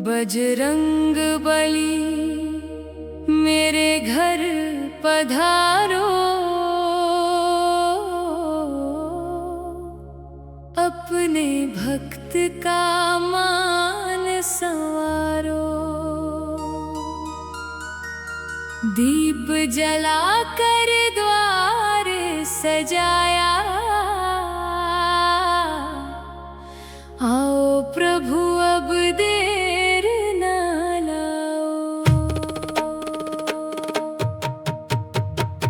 बजरंग बली मेरे घर पधारो, अपने भक्त का मान संवारो। दीप जलाकर द्वार सजाया, आओ प्रभु अब देर न लाओ।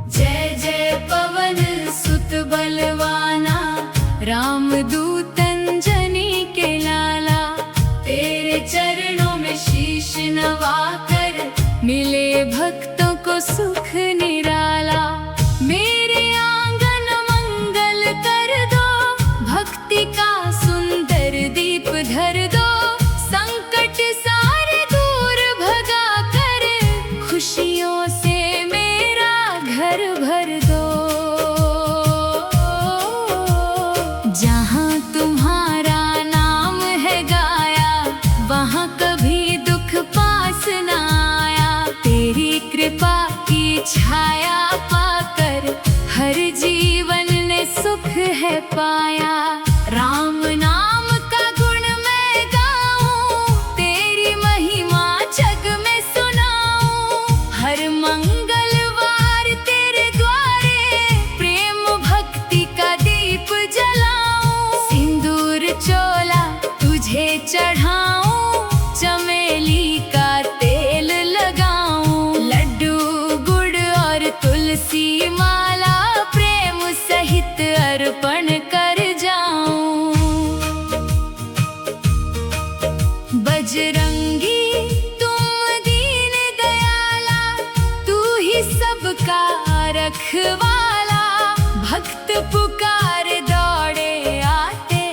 जय जय पवन सुत बलवाना, रामदूत अंजनी के लाला। तेरे चरणों में शीश नवाकर, मिले भक्तों को सुख निराला। मेरे आंगन मंगल कर दो, भक्ति का सुंदर दीप धर दो। संकट सारे दूर भगा कर, खुशियों से मेरा घर भर दो। जहाँ तुम्हारा नाम है गाया, वहाँ कभी दुख पास न आया। तेरी कृपा की छाया पाकर, हर जीवन ने सुख है पाया। राम नाम का गुण मैं गाऊं, तेरी महिमा जग में सुनाऊं। हर मंगलवार तेरे द्वारे, प्रेम भक्ति का दीप जलाऊं। सिंदूर चोला तुझे चढ़ाऊं, चमेली का तेल लगाऊं। लड्डू गुड़ और तुलसी माला, प्रेम सहित अर्पण कर जाऊं। बजरंगी तुम दीन दयाला, तू ही सबका रखवाला। भक्त पुकार दौड़े आते,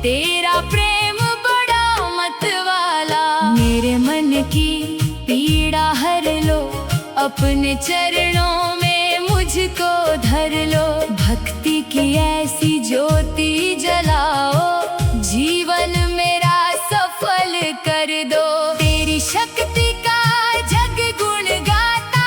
तेरा प्रेम बड़ा मतवाला। मेरे मन की पीड़ा हर लो, अपने चरणों में मुझको धर लो। भक्ति की ऐसी ज्योति जलाओ, जीवन मेरा सफल कर दो। तेरी शक्ति का जग गुण गाता,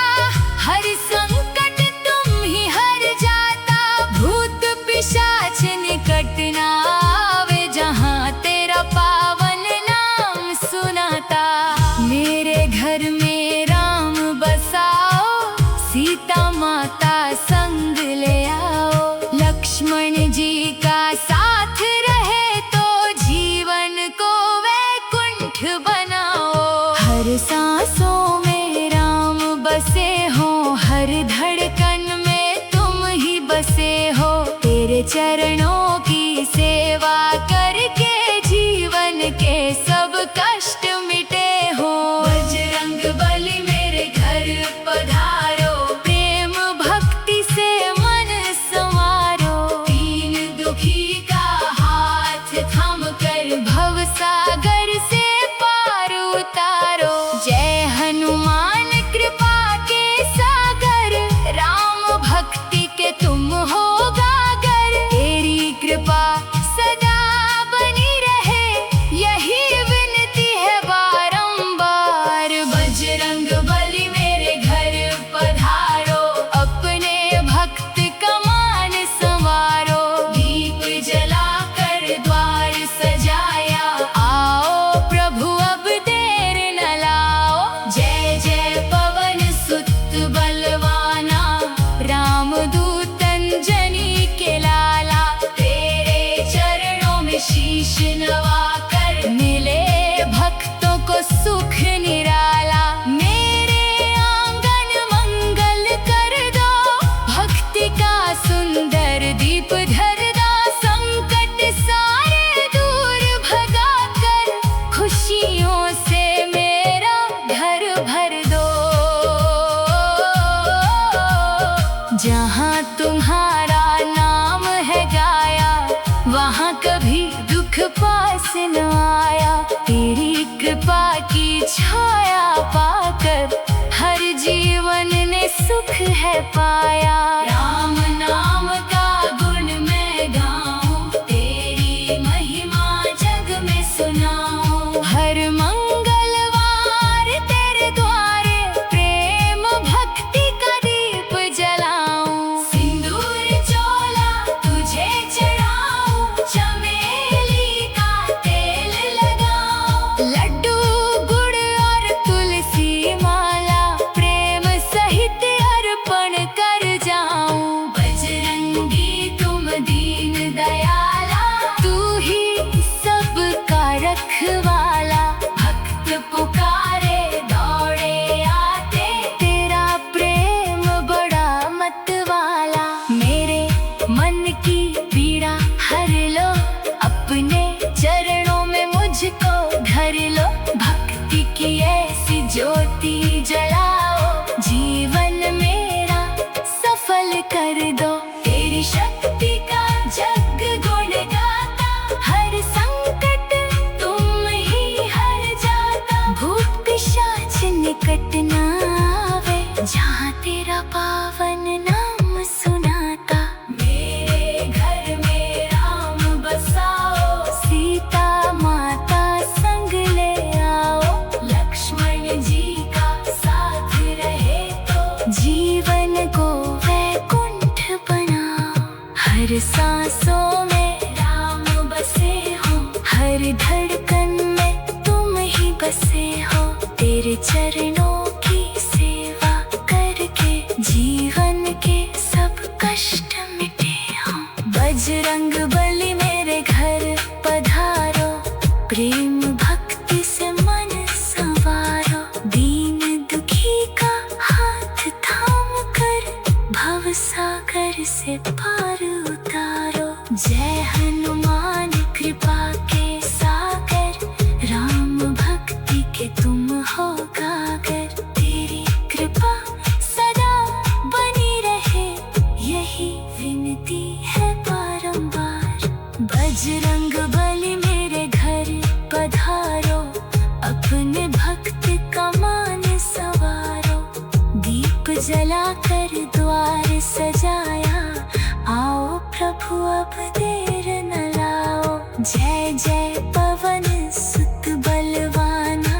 हर संकट तुम ही हर जाता। भूत पिशाच निकट ना आवे, जहाँ तेरा पावन नाम सुनाता। मेरे घर में राम बसाओ, सीता माता संग ले आओ। लक्ष्मण जी का साथ रहे तो, जीवन को वैकुंठ बनाओ। हर सांसों में राम बसे हो, हर धड़कन में तुम ही बसे हो। तेरे चरणों की सेवा करके, जीवन के सब कष्ट मिटे हो। बजरंग बली मेरे घर पधारो, प्रेम भक्ति से मन संवारो। दीन दुखी का हाथ थाम कर, भव सागर से पार उतारो। जय हनुमान कृपा के सागर, राम भक्ति के तुम हो गागर। तेरी कृपा सदा बनी रहे, यही विनती है बारंबार। बजरंग बली मेरे घर पधारो, अपने भक्त का मान संवारो। दीप जलाकर द्वार सजाया, आओ प्रभु अब देर न लाओ। जय जय पवन सुत बलवाना, रामदूत अंजनी के लाला। तेरे चरणों में शीश नवाकर, मिले भक्तों को सुख निराला। मेरे आंगन मंगल कर दो, भक्ति का सुंदर दीप धर दो। संकट सारे दूर भगा कर, खुशियों से मेरा घर भर दो। जहाँ तुम्हारा नाम है गाया, वहाँ कभी दुख पास न आया। तेरी कृपा की छाया हर धड़कन में तुम ही बसे हो। तेरे चरणों की सेवा करके जीवन के सब कष्ट मिटे हो। बजरंग बली मेरे घर पधारो, प्रेम भक्ति से मन संवारो। दीन दुखी का हाथ थाम कर भव सागर से पार उतारो। जय हनुमान कृपा के सागर, राम भक्ति के तुम हो गागर। तेरी कृपा सदा बनी रहे, यही विनती है बारंबार। बजरंग बली मेरे घर पधारो, अपने भक्त का मान संवारो। दीप जलाकर द्वार सजाया, आओ प्रभु अब देर न लाओ। जय जय पवन सुत बलवाना,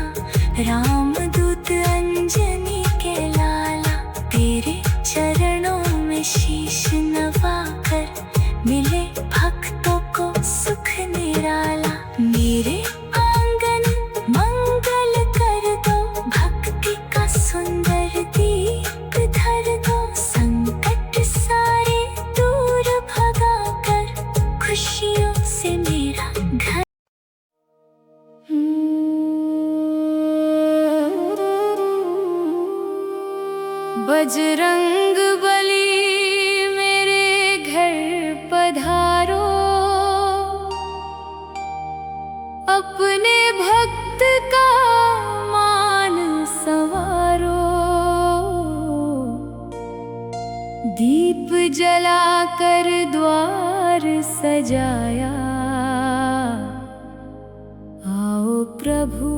राम दूत अंजनी के लाला। तेरे चरणों में शीश नवाकर मिले भक्तों को सुख निराला। मेरे आंगन मंगल कर दो, भक्ति का सुंदर दीप धर दो। संकट सारे दूर भगा कर, खुशियों से मेरा घर। बजरंग बली मेरे घर पधारो, अपने भक्त का मान संवारो। दीप जलाकर द्वार सजाया, आओ प्रभु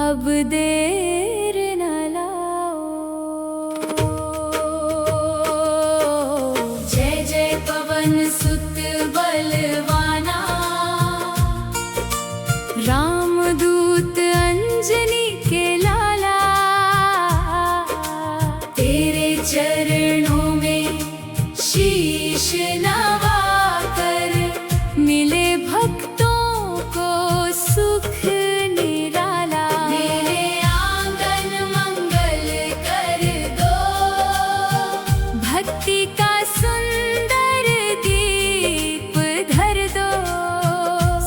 अब देर न लाओ। जय जय पवन सुत बलवाना, राम दूत अंजनी के लाला। तेरे चरणों में शीश नवाकर मिले भक्तों को सुख निराला। मेरे आंगन मंगल कर दो, भक्ति का सुंदर दीप धर दो।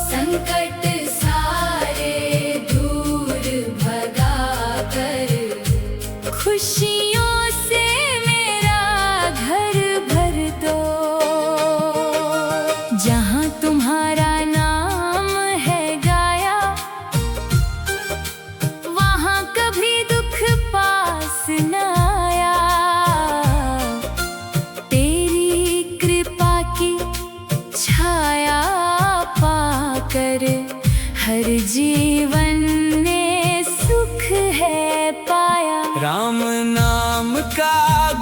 संकट सारे दूर भगा कर, खुशियों से मेरा घर भर दो। जहाँ तुम्हारा नाम है गाया, वहाँ कभी दुख पास न आया। तेरी कृपा की छाया पाकर, हर जीवन ने सुख है पाया। राम नाम का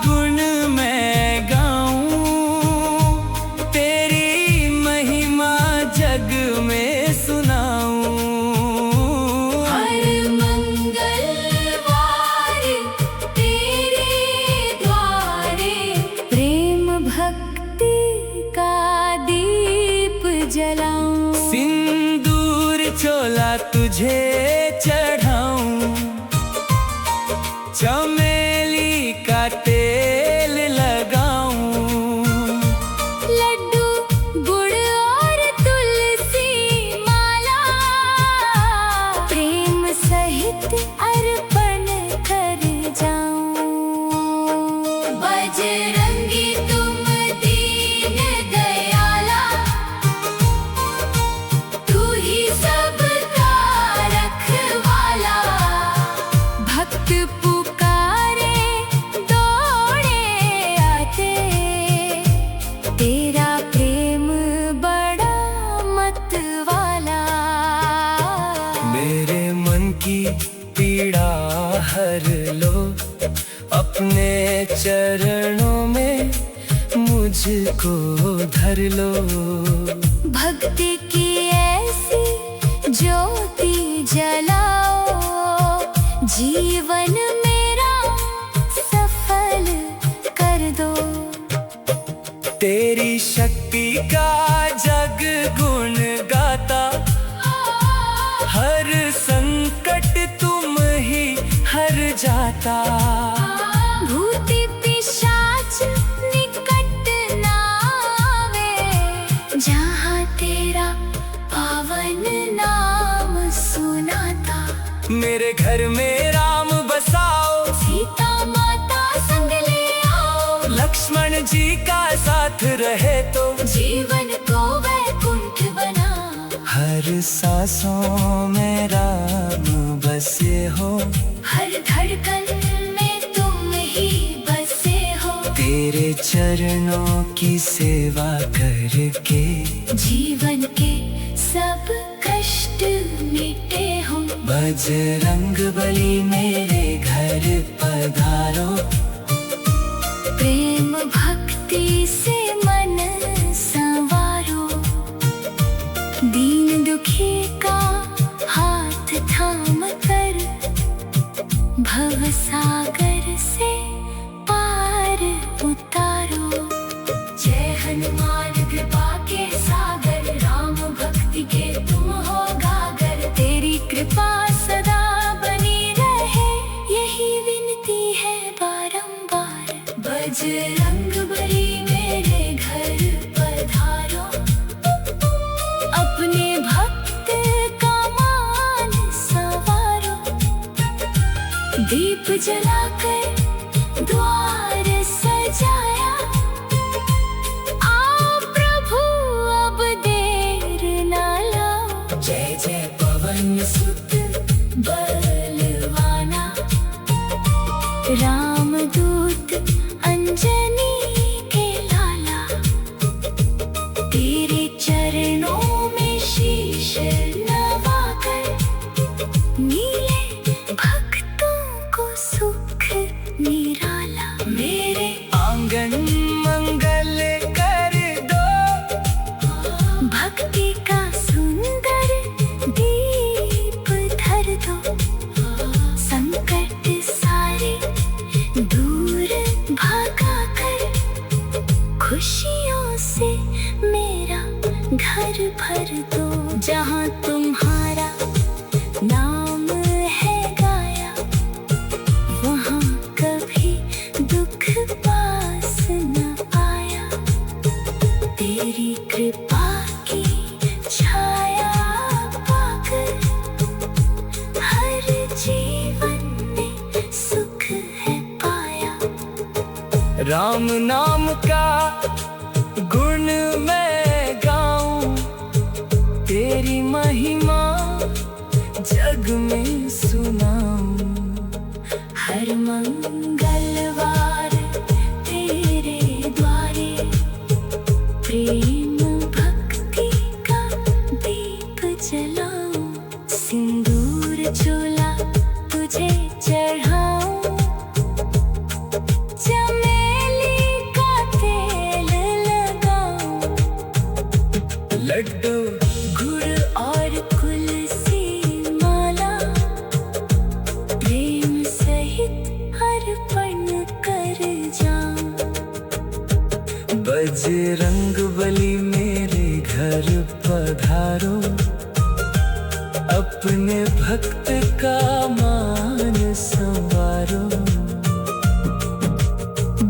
गुण मैं गाऊं, तेरी महिमा जग में सुनाऊं। हर मंगलवार तेरे द्वारे, प्रेम भक्ति का दीप जलाऊं। सिंदूर चोला तुझे चढ़ाऊं, चमेली का तेल लगाऊं। लड्डू गुड़ और तुलसी माला, प्रेम सहित अर्पण कर जाऊं। बजरंगी तुम दीन दयाला, तू ही सबका रखवाला। भक्त पुकारे दौड़े आते, तेरा प्रेम बड़ा मतवाला। मेरे मन की पीड़ा हर लो, अपने चरणों में मुझको धर लो। भक्ति की ऐसी ज्योति जलाओ, जीवन मेरा सफल कर दो। तेरी शक्ति का जग गुण गाता, हर संकट तुम ही हर जाता। भूत पिशाच निकट ना आवे, जहाँ तेरा पावन नाम सुनाता। मेरे घर में राम बसाओ, सीता माता संग ले आओ, लक्ष्मण जी का साथ रहे तो जीवन को वैकुंठ बना। हर सांसों में राम बसे हो, हर धड़कन में तुम ही बसे हो। तेरे चरणों की सेवा करके जीवन के सब कष्ट मिटे हो। बजरंग बली मेरे घर पधारो, प्रेम भक्ति से मन संवारो। दीन दुखी का हाथ थाम कर, भव सागर से पार उतारो। जय हनुमान कृपा के सागर, राम भक्ति के तुम हो गागर। तेरी कृपा सदा बनी रहे, यही विनती है बारंबार। बजरंग बली मेरे घर पधारो, अपने भक्त का मान संवारो। दीप जलाकर द्वार सजाया, आओ प्रभु अब देर ना लाओ। जय जय पवन सुत बलवाना, रामदूत अंजनी के लाला। तेरे चरणों में शीश नवाकर, मिले भक्तों को सुख निराला। मेरे आंगन मंगल कर दो, भक्ति का सुंदर दीप धर दो। संकट सारे दूर भागा कर, खुशियों से मेरा घर भर दो। जहाँ तुम्हारा नाम है गाया, वहाँ कभी दुख पास न आया। तेरी कृपा की छाया पाकर, हर जीवन में सुख है पाया। राम नाम का गुण मैं गाऊं, तेरी महिमा जग में सुनाऊं। हर मंगलवार तेरे द्वारे, प्रेम भक्ति का दीप जलाऊं। सिंदूर चोला तुझे चढ़ाऊं, चमेली का तेल लगाऊं। लड्डू गुड़ और तुलसी माला, प्रेम सहित अर्पण कर जाऊं। बजरंग बली मेरे घर पधारो, अपने भक्त का मान संवारो।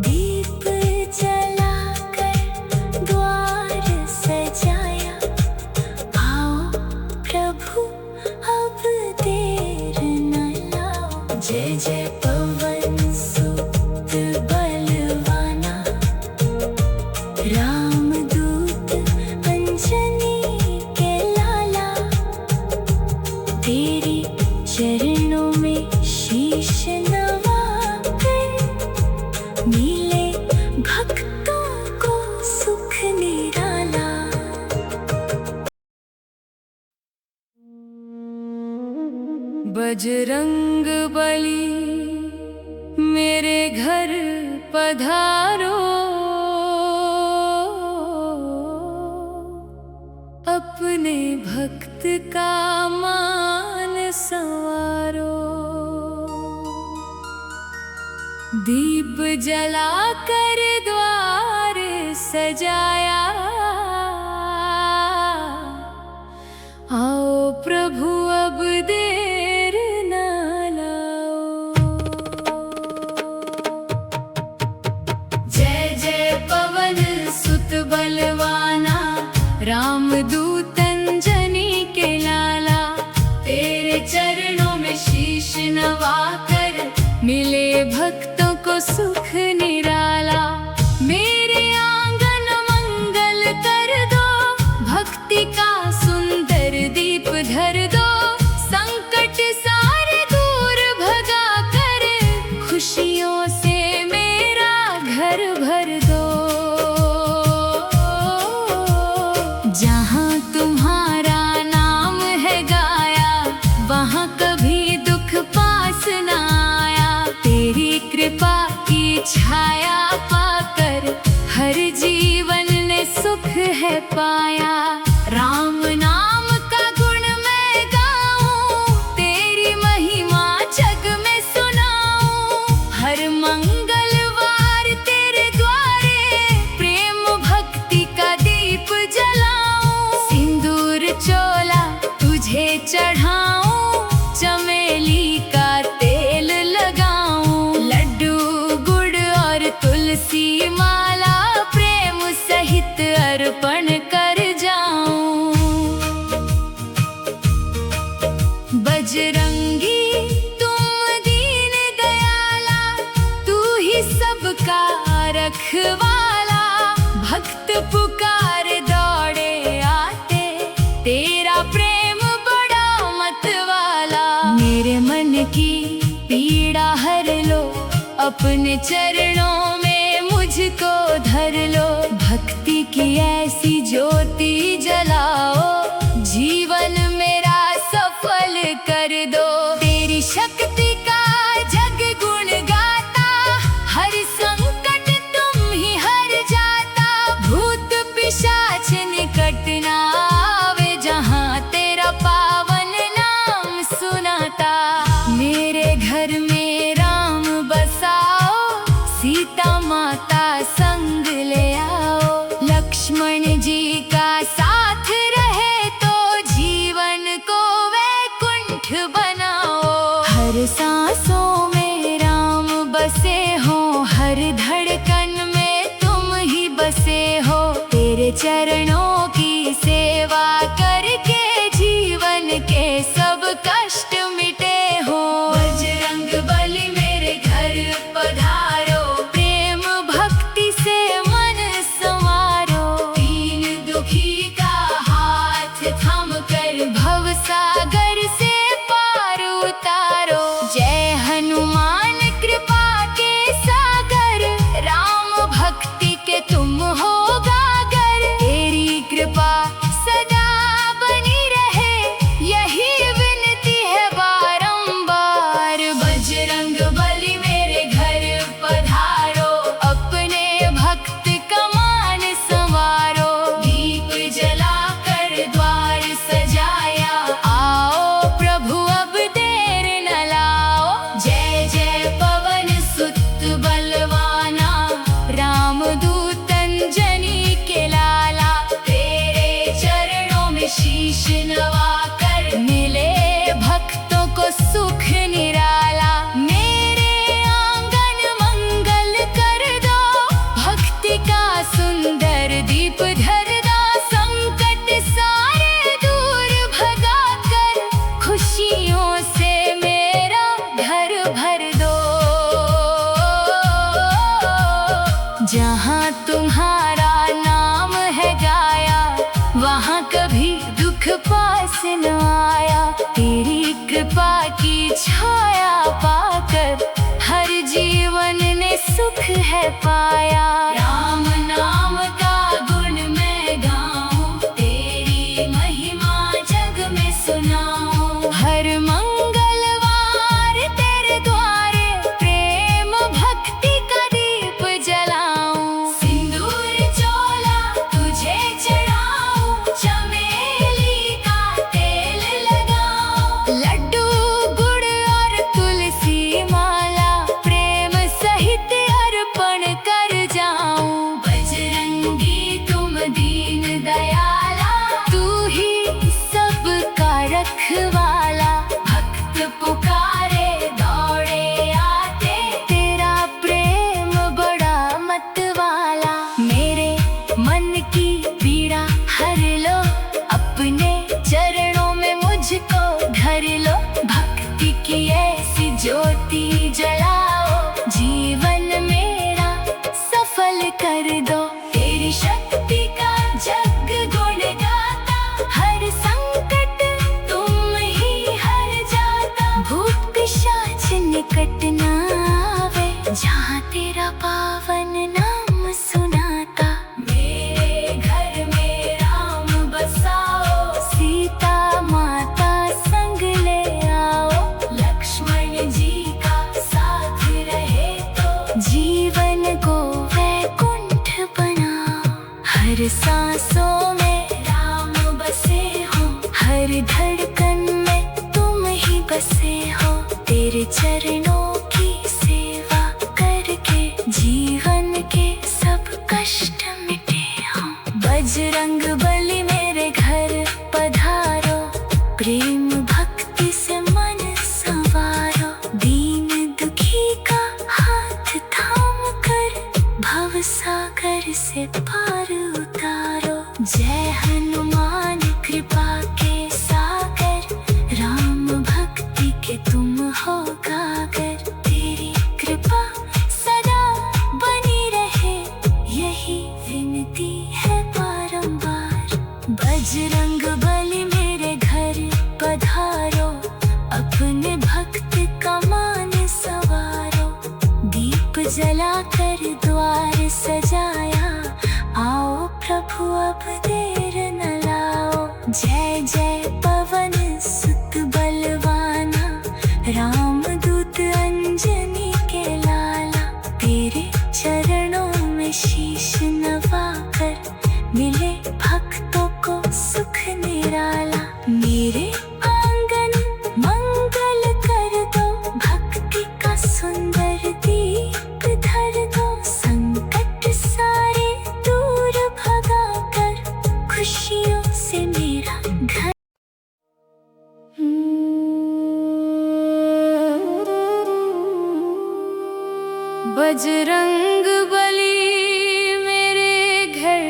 दीप जलाकर द्वार सजाया, आओ प्रभु अब देर न लाओ। जय जय पवन सुत बलवाना, रामदूत अंजनी के लाला। तेरी चरणों में शीश नवाकर, मिले भक्तों को सुख निराला। बजरंग बली मेरे घर पधारो, अपने भक्त का मान संवारो। दीप जलाकर द्वार सजाया, आओ प्रभु अब नवाकर, मिले भक्तों को सुख निराला। मेरे आंगन मंगल कर दो, भक्ति का सुंदर दीप धर दो। संकट सारे दूर भगा कर, खुशियों से मेरा घर भर दो। जहाँ तुम्हारा नाम है गाया, वहाँ कभी दुख पास न आया। तेरी कृपा की छाया पाकर, हर जीवन ने सुख है पाया। राम नाम का गुण मैं गाऊं, तेरी महिमा जग में सुनाऊं। हर मंगलवार तेरे द्वारे, प्रेम भक्ति का दीप जलाऊं। सिंदूर चोला तुझे चढ़ाऊं, चमेली का तेल लगाऊं। लड्डू गुड़ और तुलसी माला, प्रेम सहित अर्पण कर जाऊं। बजरंगी तुम दीन दयाला, तू ही सबका रखवाला। भक्त पुकार दौड़े आते, तेरा प्रेम बड़ा मतवाला। मेरे मन की पीड़ा हर लो, अपने चरणों में मुझको धर लो। भक्ति की ऐसी ज्योति जलाओ, जीवन मेरा सफल कर दो। तेरी शक्ति का जग गुण गाता, हर संकट तुम ही हर जाता। भूत पिशाच निकट ना आवे, जहाँ तेरा पावन नाम सुनाता। मेरे घर में राम बसाओ, सीता माता संग ले आओ। लक्ष्मण जी का साथ रहे तो, जीवन को वैकुंठ बनाओ। हर सांसों में राम बसे हो, हर धड़कन में तुम ही बसे हो। तेरे चरणों की सेवा करके, जीवन के सब कष्ट मिटे हो। बजरंग बली मेरे घर पधारो, प्रेम भक्ति से मन संवारो। दीन दुखी का हाथ थाम कर, भव सागर से पार उतारो। जय हनुमान कृपा के सागर, राम भक्ति के तुम हो गागर। तेरी कृपा सदा बनी रहे, यही विनती है बारंबार। बजरंग बली मेरे घर पधारो, अपने भक्त का मान संवारो। दीप जलाकर द्वार सजाया, आओ प्रभु अब देर न लाओ। जय जय पवन सुत बलवाना, रामदूत अंजनी के लाला। तेरे चरणों में शीश नवाकर, मिले भक्तों को सुख निराला। मेरे आंगन मंगल कर दो, भक्ति का सुंदर दीप धर दो। संकट सारे दूर भगा कर, खुशियों से मेरा घर भर दो। जहाँ तुम्हारा नाम है गाया, वहाँ कभी दुख पास न आया। तेरी कृपा की छाया पाकर, हर जीवन ने सुख है पाया। राम नाम का गुण मैं गाऊं, तेरी महिमा जग में सुनाऊं। हर मंगलवार तेरे द्वारे, प्रेम भक्ति का दीप जलाऊं। सिंदूर चोला तुझे चढ़ाऊं, चमेली का तेल लगाऊं। लड्डू गुड़ और तुलसी माला, प्रेम सहित अर्पण कर तेरे चरणों की सेवा करके जीवन के सब कष्ट मिटे हों। बजरंग बली मेरे घर पधारो, प्रेम भक्ति से मन संवारो। दीन दुखी का हाथ थाम कर भव सागर से पार उतारो। जय हनुमान कृपा के सागर, राम भक्ति के तुम हो गागर। तेरी कृपा सदा बनी रहे, यही विनती है बारंबार। बजरंग बली मेरे घर पधारो, अपने भक्त का मान संवारो। दीप जलाकर द्वार सजाया, आओ प्रभु अब देर न लाओ। जय जय पवन सुत बलवाना, राम दूत अंजनी के लाला। तेरे चरणों में शीश नवाकर, मिले भक्तों को सुख निराला। मेरे आंगन मंगल कर दो, भक्ति का सुंदर दीप धर दो। संकट सारे दूर भगा कर, खुशियों से मेरा घर। बजरंग बली मेरे घर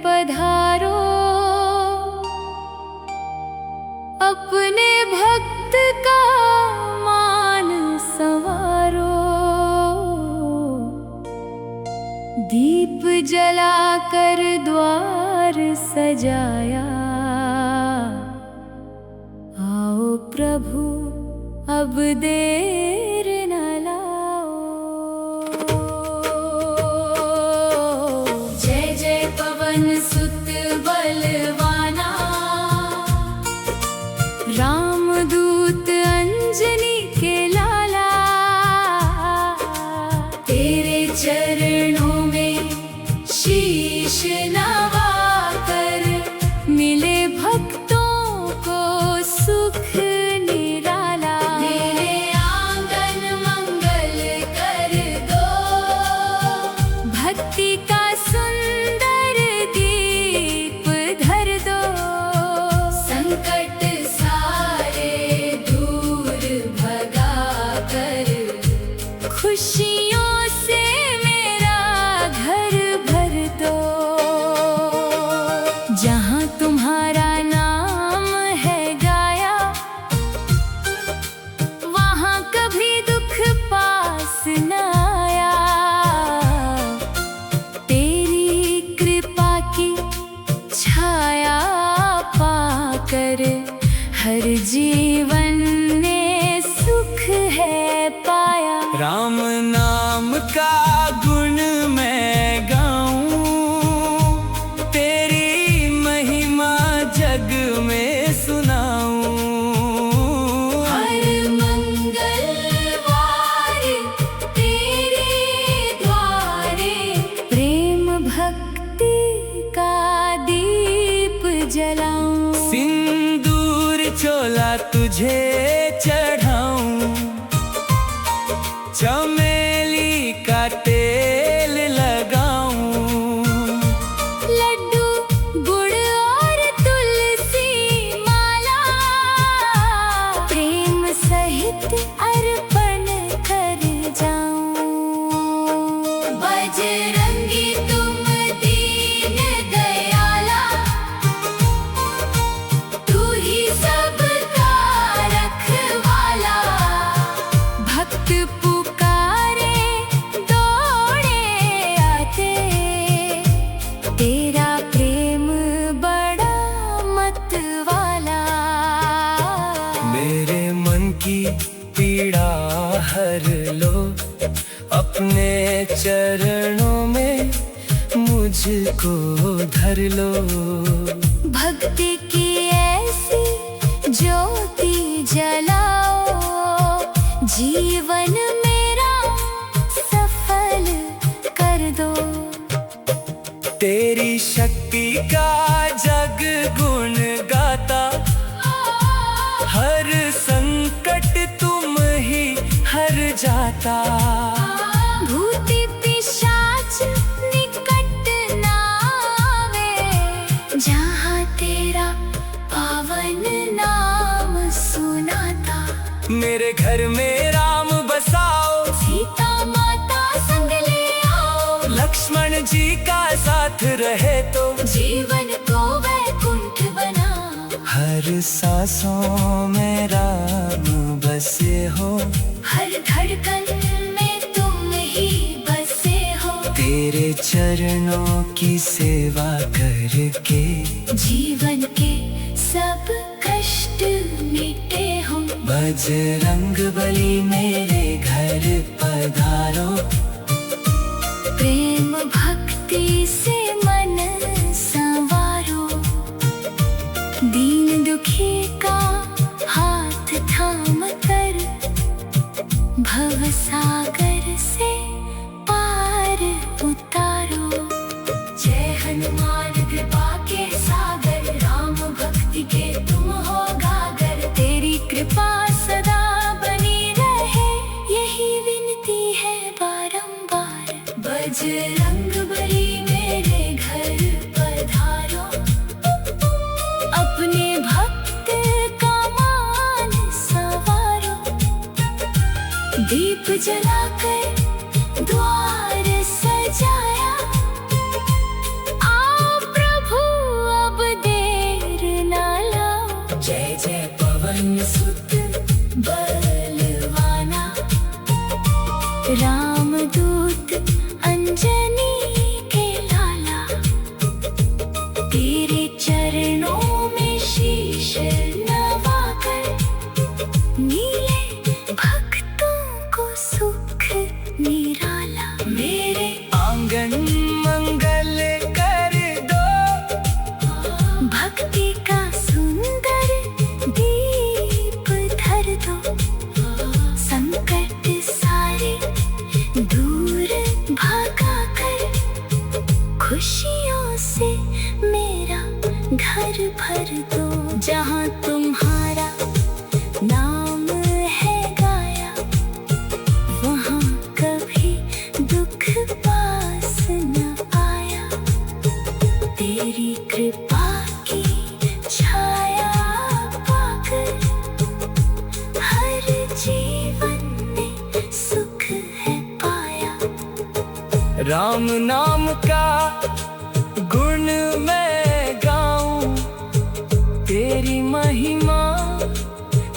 पधारो, अपने भक्त का मान संवारो। दीप जलाकर द्वार सजाया, आओ प्रभु अब देर न लाओ। जय जय पवन सुत बलवाना, राम दूत अंजनी के लाला। तेरे चरणों में शीश नवाकर, मिले भक्तों को सुख निराला। मेरे आंगन मंगल कर दो, भक्ति का सुंदर दीप धर दो। संकट सारे दूर भगा कर, खुशियों से मेरा घर भर दो। जहाँ तुम्हारा नाम है गाया, वहाँ कभी दुख पास न आया। तेरी कृपा की छाया पाकर, हर जीवन ने सुख है पाया। राम नाम का गुण मैं गाऊं, तेरी महिमा जग में सुनाऊं। हर मंगलवार तेरे द्वारे, प्रेम भक्ति का दीप जलाऊं। सिंदूर चोला तुझे चढ़ाऊं, चमेली का तेल लगाऊं। लड्डू गुड़ और तुलसी माला, प्रेम सहित अर्पण कर जाऊं। बजरंगी तुम दीन दयाला, तू ही सबका रखवाला। भक्त पुकारे दौड़े आते, तेरा प्रेम बड़ा मतवाला। मेरे मन की पीड़ा हर लो, अपने चरणों में मुझको धर लो। भक्ति की ऐसी ज्योति जलाओ, जीवन मेरा सफल कर दो। तेरी शक्ति का जग गुण गाता, हर संकट तुम ही जाता। भूति पिशाच निकट ना आवे, जहाँ तेरा पावन नाम सुनाता। मेरे घर में राम बसाओ, सीता माता संग ले आओ, लक्ष्मण जी का साथ रहे तो जीवन को वैकुंठ बना। हर सांसों में राम बसे हो, हर धड़कन में तुम ही बसे हो। तेरे चरणों की सेवा करके जीवन के सब कष्ट मिटे हो। बजरंगबली मेरे घर पधारो, प्रेम भक्ति से मन संवारो। दीन दुखी का हाथ थाम कर, भव सागर से पार उतारो। जय हनुमान कृपा के सागर, राम भक्ति के तुम हो गागर। तेरी कृपा सदा बनी रहे, यही विनती है बारंबार। बजरंगबली मेरे घर पधारो, अपने भक्त का मान संवारो। दीप जलाकर द्वार सजाया, आओ प्रभु अब देर ना लाओ। जय जय पवन सुत बलवाना, रामदूत अंजनी के लाला। तेरे चरणों में शीश नवाकर, मिले भक्तों को सुख निराला। मेरे आंगन मंगल कर दो, भक्ति का सुंदर दीप धर दो। संकट सारे दूर भागा कर, खुशियों से मेरा घर भर दो। जहाँ तुम्हारा नाम है गाया, वहाँ कभी दुख पास न आया। तेरी कृपा की छाया पाकर, हर जीवन में सुख है पाया। राम नाम का गुण मैं गाऊं, तेरी महिमा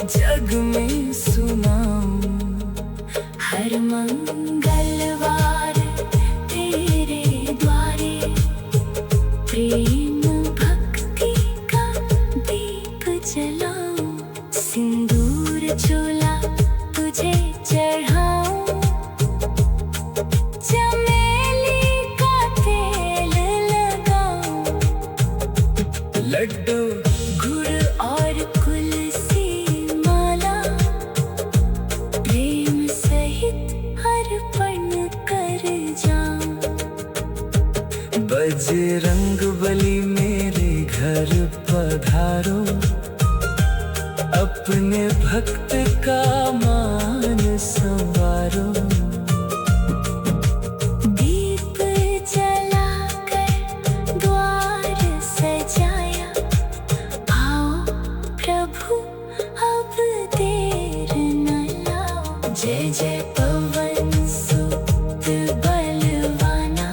जग में सुनाऊं। हर मंगलवार तेरे द्वारे, प्रेम भक्ति का दीप जलाऊं। सिंदूर चोला तुझे चढ़ाऊं, चमेली का तेल लगाऊं। लड्डू गुड़ और तुलसी माला, प्रेम सहित अर्पण कर जाऊं। बजरंगबली मेरे घर पधारो, अपने भक्त का मान संवारो। दीप जलाकर द्वार सजाया, आओ प्रभु अब देर न लाओ। जय जय पवन सुत बलवाना,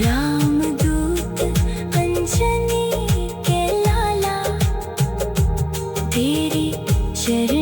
रामदूत अंजनी के लाला। तेरी चरण